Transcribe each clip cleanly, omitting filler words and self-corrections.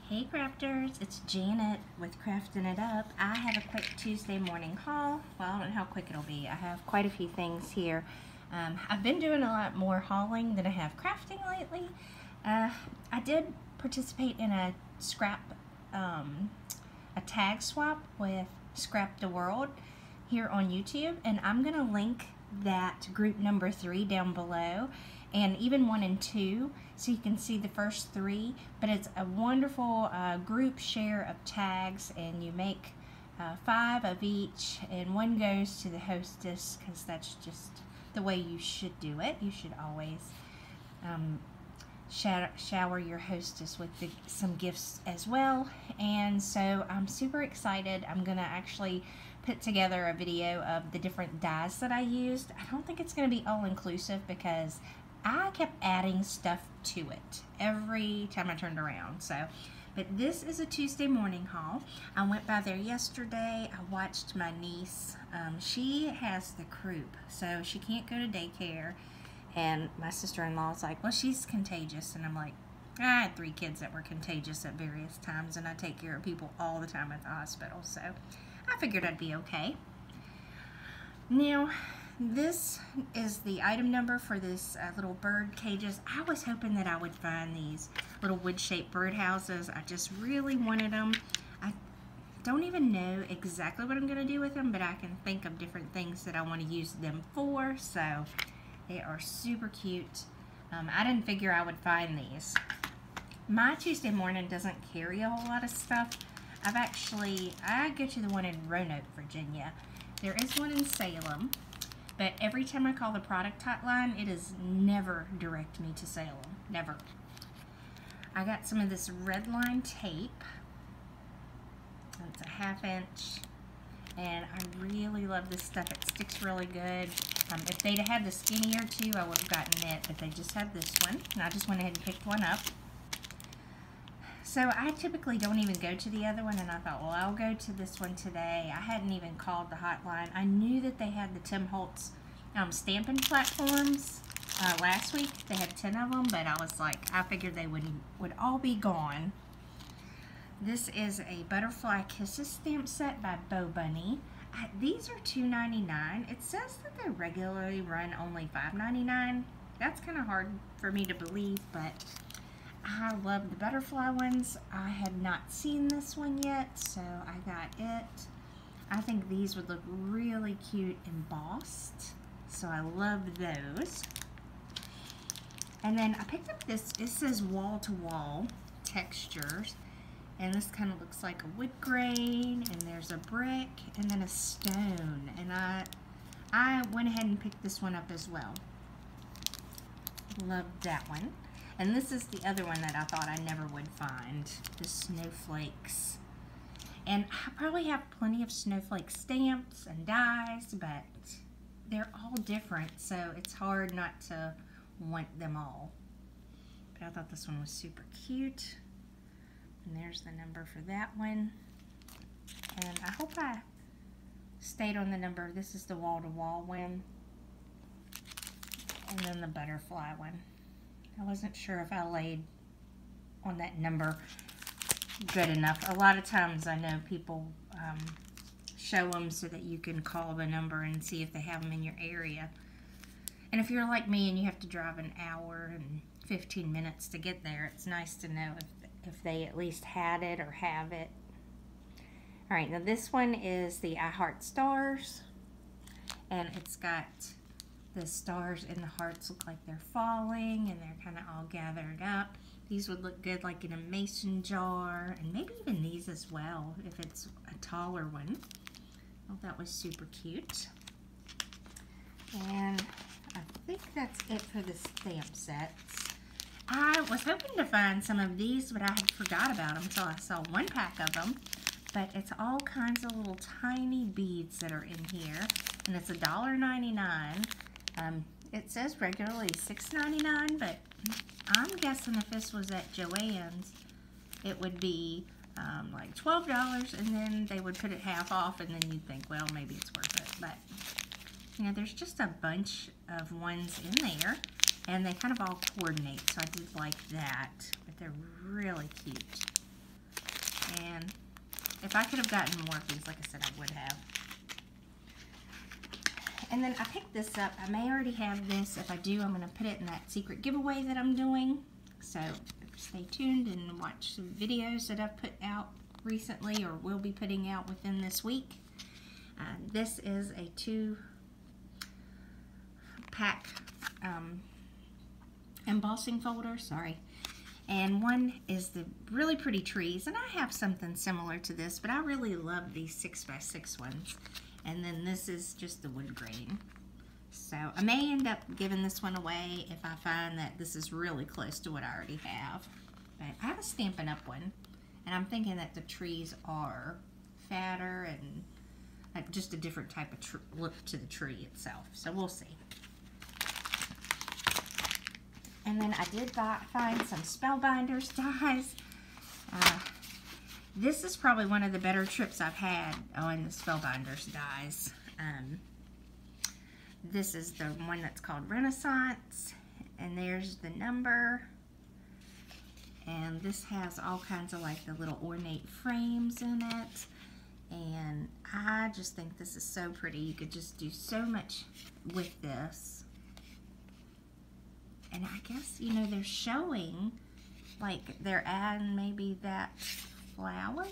Hey crafters, it's Janet with Crafting It Up. I have a quick Tuesday morning haul. Well, I don't know how quick it'll be. I have quite a few things here. I've been doing a lot more hauling than I have crafting lately. I did participate in a tag swap with Scrap the World here on YouTube, and I'm gonna link that group number 3 down below, and even 1 and 2, so you can see the first 3. But it's a wonderful group share of tags, and you make 5 of each, and 1 goes to the hostess, because that's just the way you should do it. You should always shower your hostess with some gifts as well. And so I'm super excited. I'm gonna actually put together a video of the different dyes that I used. I don't think it's gonna be all inclusive because I kept adding stuff to it every time I turned around. But this is a Tuesday morning haul. I went by there yesterday. I watched my niece. She has the croup, so she can't go to daycare. And my sister-in-law's like, well, she's contagious. And I'm like, I had 3 kids that were contagious at various times, and I take care of people all the time at the hospital. So I figured I'd be okay. Now, this is the item number for this little bird cages. I was hoping that I would find these little wood-shaped bird houses. I just really wanted them. I don't even know exactly what I'm going to do with them, but I can think of different things that I want to use them for. So they are super cute. I didn't figure I would find these. My Tuesday morning doesn't carry a whole lot of stuff. I go to the one in Roanoke, Virginia. There is one in Salem, but every time I call the product hotline, it is never direct me to Salem. Never. I got some of this red line tape. It's a 1/2 inch. And I really love this stuff. It sticks really good. If they'd had the skinnier 2, I would have gotten it, but they just had this one, and I just went ahead and picked one up. So I typically don't even go to the other one, and I thought, well, I'll go to this one today. I hadn't even called the hotline. I knew that they had the Tim Holtz stamping platforms last week. They had 10 of them, but I was like, I figured they would all be gone. This is a Butterfly Kisses stamp set by Bo Bunny. These are $2.99. It says that they regularly run only $5.99. That's kind of hard for me to believe, but I love the butterfly ones. I had not seen this one yet, so I got it. I think these would look really cute embossed, so I love those. And then I picked up this. It says wall-to-wall textures. And this kind of looks like a wood grain, and there's a brick, and then a stone. And I went ahead and picked this one up as well. Love that one. And this is the other one that I thought I never would find, the Snowflakes. And I probably have plenty of snowflake stamps and dies, but they're all different, so it's hard not to want them all. But I thought this one was super cute. And there's the number for that one. And I hope I stayed on the number. This is the wall-to-wall one. And then the butterfly one. I wasn't sure if I laid on that number good enough. A lot of times I know people show them so that you can call the number and see if they have them in your area. And if you're like me and you have to drive an hour and 15 minutes to get there, it's nice to know if they at least had it or have it. Alright, now this one is the I Heart Stars, and it's got the stars and the hearts look like they're falling, and they're kind of all gathered up. These would look good like in a mason jar, and maybe even these as well if it's a taller one. Oh, that was super cute. And I think that's it for the stamp sets. I was hoping to find some of these, but I had forgot about them until I saw 1 pack of them. But it's all kinds of little tiny beads that are in here, and it's $1.99. It says regularly $6.99, but I'm guessing if this was at Joann's, it would be like $12, and then they would put it half off, and then you'd think, well, maybe it's worth it. But you know, there's just a bunch of ones in there. And they kind of all coordinate, so I did like that. But they're really cute. if I could have gotten more of these, like I said, I would have. And then I picked this up. I may already have this. If I do, I'm going to put it in that secret giveaway that I'm doing. So stay tuned and watch some videos that I've put out recently or will be putting out within this week. This is a 2-pack embossing folder, sorry. And one is the really pretty trees, and I have something similar to this, but I really love these 6x6 ones. And then this is just the wood grain. So I may end up giving this one away if I find that this is really close to what I already have. But I have a Stampin' Up! One, and I'm thinking that the trees are fatter and just a different type of look to the tree itself. So we'll see. And then I did find some Spellbinders dies. This is probably one of the better trips I've had on the Spellbinders dies. This is the one that's called Renaissance, and there's the number. And this has all kinds of like the little ornate frames in it. And I just think this is so pretty. You could just do so much with this. And I guess, you know, they're showing, like, they're adding maybe that flower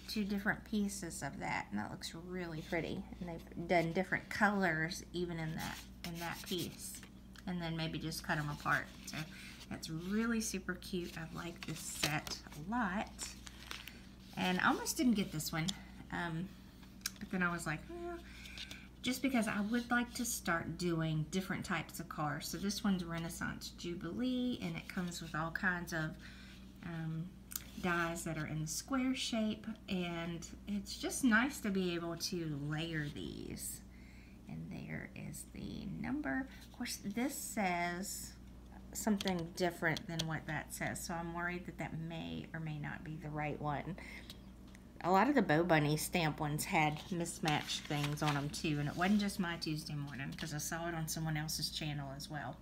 to different pieces of that. And that looks really pretty. And they've done different colors even in that piece. And then maybe just cut them apart. So that's really super cute. I like this set a lot. And I almost didn't get this one. But then I was like, well, just because I would like to start doing different types of cars. So this one's Renaissance Jubilee, and it comes with all kinds of dies that are in the square shape, and it's just nice to be able to layer these. And there is the number. Of course, this says something different than what that says, so I'm worried that that may or may not be the right one. A lot of the Bow Bunny stamp ones had mismatched things on them too, and it wasn't just my Tuesday morning because I saw it on someone else's channel as well.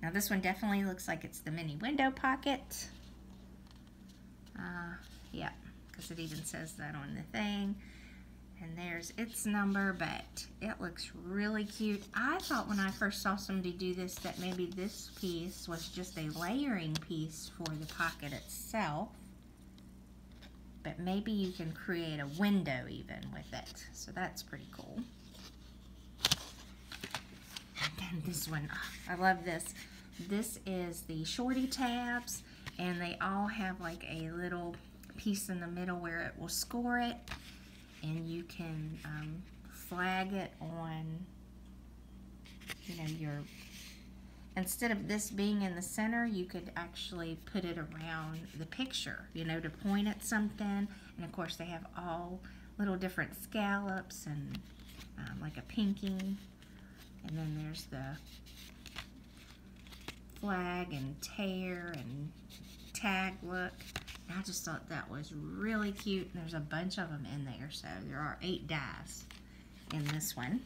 Now this one definitely looks like it's the mini window pocket. Yeah, because it even says that on the thing. And there's its number, but it looks really cute. I thought when I first saw somebody do this that maybe this piece was just a layering piece for the pocket itself. But maybe you can create a window even with it. So that's pretty cool. And then this one, oh, I love this. This is the shorty tabs, and they all have like a little piece in the middle where it will score it. And you can flag it on, you know, your, instead of this being in the center, you could actually put it around the picture, you know, to point at something. And of course they have all little different scallops and like a pinky. And then there's the flag and tear and tag look. I just thought that was really cute. There's a bunch of them in there, so there are 8 dies in this one.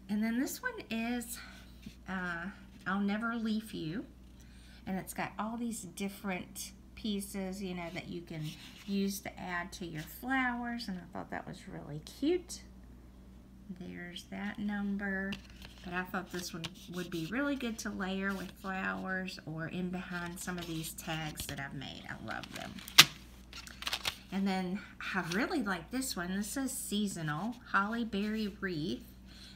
And then this one is I'll Never Leave You, and it's got all these different pieces, you know, that you can use to add to your flowers, and I thought that was really cute. There's that number. But I thought this one would be really good to layer with flowers or in behind some of these tags that I've made. I love them. And then I really like this one. This says Seasonal Holly Berry Wreath,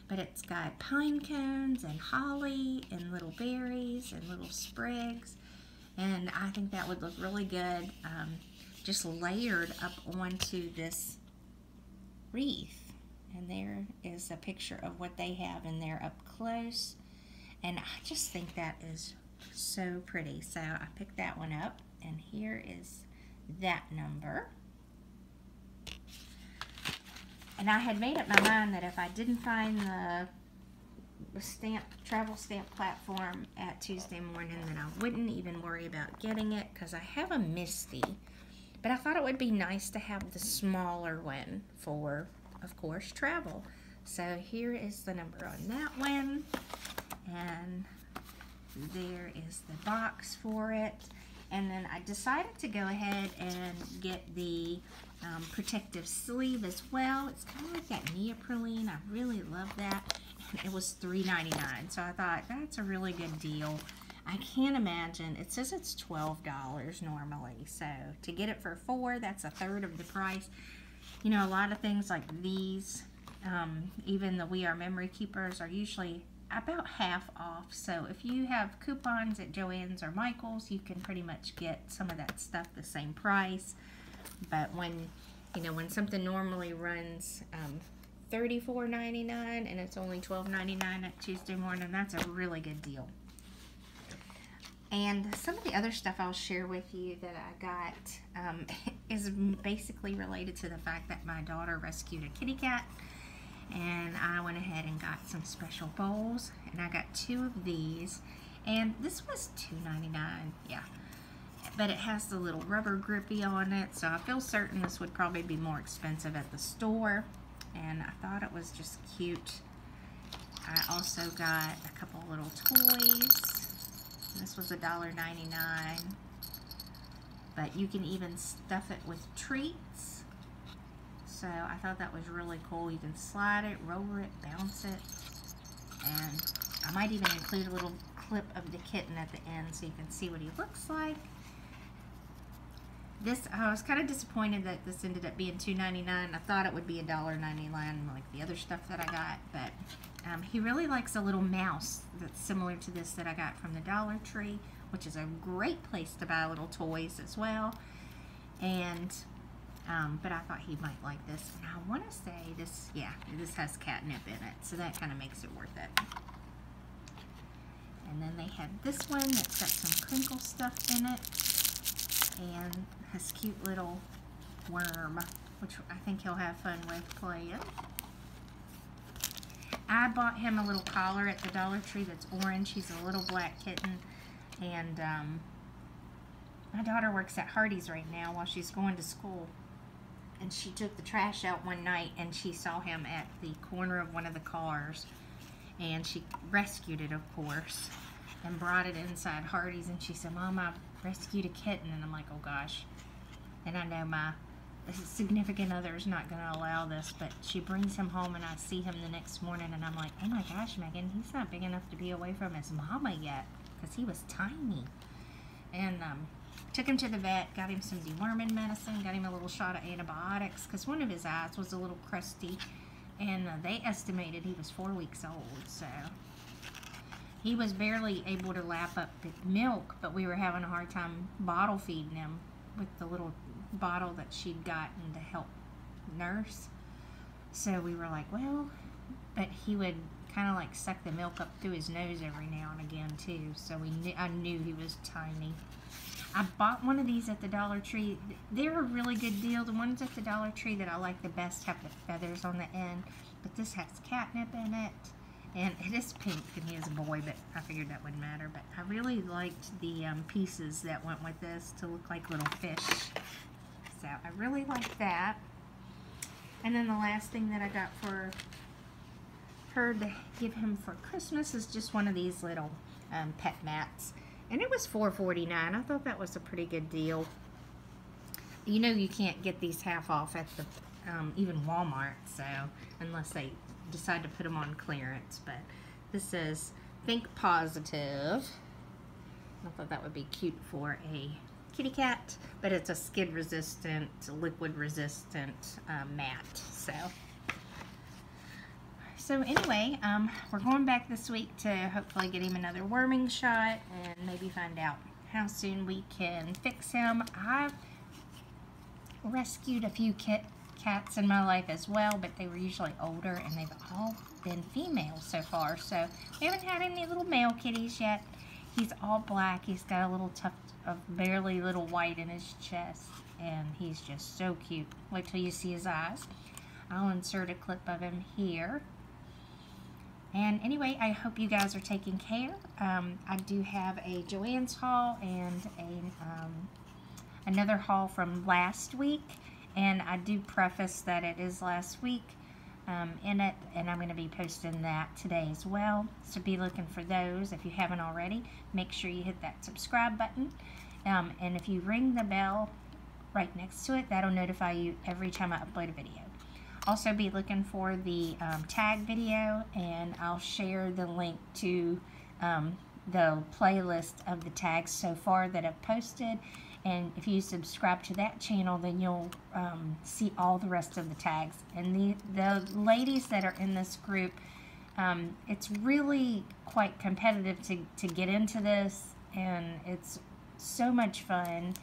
but it's got pine cones and holly and little berries and little sprigs. And I think that would look really good just layered up onto this wreath. And there is a picture of what they have in there up close. And I just think that is so pretty. So I picked that one up. And here is that number. And I had made up my mind that if I didn't find the travel stamp platform at Tuesday morning, then I wouldn't even worry about getting it, because I have a Misty. But I thought it would be nice to have the smaller one for, of course, travel. So here is the number on that one, and there is the box for it. And then I decided to go ahead and get the protective sleeve as well. It's kind of like that neoprene. I really love that. And it was $3.99, so I thought that's a really good deal. I can't imagine, it says it's $12 normally, so to get it for $4, that's a third of the price. You know, a lot of things like these, even the We Are Memory Keepers, are usually about half off. So if you have coupons at Joann's or Michael's, you can pretty much get some of that stuff the same price. But when, you know, when something normally runs $34.99 and it's only $12.99 at Tuesday morning, that's a really good deal. And some of the other stuff I'll share with you that I got is basically related to the fact that my daughter rescued a kitty cat. And I went ahead and got some special bowls. And I got 2 of these. And this was $2.99, yeah. But it has the little rubber grippy on it. So I feel certain this would probably be more expensive at the store. And I thought it was just cute. I also got a couple little toys. This was $1.99, but you can even stuff it with treats. So I thought that was really cool. You can slide it, roll it, bounce it, and I might even include a little clip of the kitten at the end so you can see what he looks like. This, I was kind of disappointed that this ended up being $2.99. I thought it would be $1.99 like the other stuff that I got, but he really likes a little mouse that's similar to this that I got from the Dollar Tree, which is a great place to buy little toys as well. And but I thought he might like this, and I want to say this, yeah, this has catnip in it, so that kind of makes it worth it. And then they had this one that's got some crinkle stuff in it, and this cute little worm, which I think he'll have fun with playing. I bought him a little collar at the Dollar Tree that's orange. He's a little black kitten, and my daughter works at Hardee's right now while she's going to school, and she took the trash out one night and she saw him at the corner of one of the cars, and she rescued it, of course, and brought it inside Hardee's, and she said, "Mom, I rescued a kitten." And I'm like, oh gosh. And I know my significant other is not going to allow this, but she brings him home and I see him the next morning and I'm like, oh my gosh, Megan, he's not big enough to be away from his mama yet, because he was tiny. And took him to the vet, got him some deworming medicine, got him a little shot of antibiotics, because one of his eyes was a little crusty, and they estimated he was 4 weeks old, so he was barely able to lap up the milk, but we were having a hard time bottle feeding him with the little bottle that she'd gotten to help nurse. So we were like, well, but he would kind of like suck the milk up through his nose every now and again too, so I knew he was tiny. I bought one of these at the Dollar Tree. They're a really good deal. The ones at the Dollar Tree that I like the best have the feathers on the end, but this has catnip in it, and it is pink, and he is a boy, but I figured that wouldn't matter. But I really liked the pieces that went with this to look like little fish. So I really like that. And then the last thing that I got for her to give him for Christmas is just one of these little pet mats. And it was $4.49. I thought that was a pretty good deal. You know, you can't get these half off at the even Walmart, so unless they decide to put them on clearance. But this says Think Positive. I thought that would be cute for a kitty cat, but it's a skid resistant, liquid resistant mat. So anyway, we're going back this week to hopefully get him another worming shot and maybe find out how soon we can fix him. I've rescued a few cats in my life as well, but they were usually older, and they've all been females so far. So we haven't had any little male kitties yet. He's all black. He's got a little tuft of barely little white in his chest, and he's just so cute. Wait till you see his eyes. I'll insert a clip of him here. And anyway, I hope you guys are taking care. I do have a Joann's haul and another haul from last week, and I do preface that it is last week in it, and I'm going to be posting that today as well. So be looking for those. If you haven't already, make sure you hit that subscribe button And if you ring the bell right next to it, that'll notify you every time I upload a video. Also be looking for the tag video, and I'll share the link to the playlist of the tags so far that I've posted. And if you subscribe to that channel, then you'll see all the rest of the tags. And the ladies that are in this group, it's really quite competitive to get into this, and it's so much fun.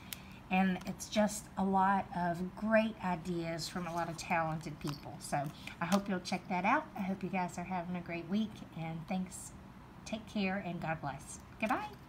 And it's just a lot of great ideas from a lot of talented people. So I hope you'll check that out. I hope you guys are having a great week. And thanks. Take care and God bless. Goodbye.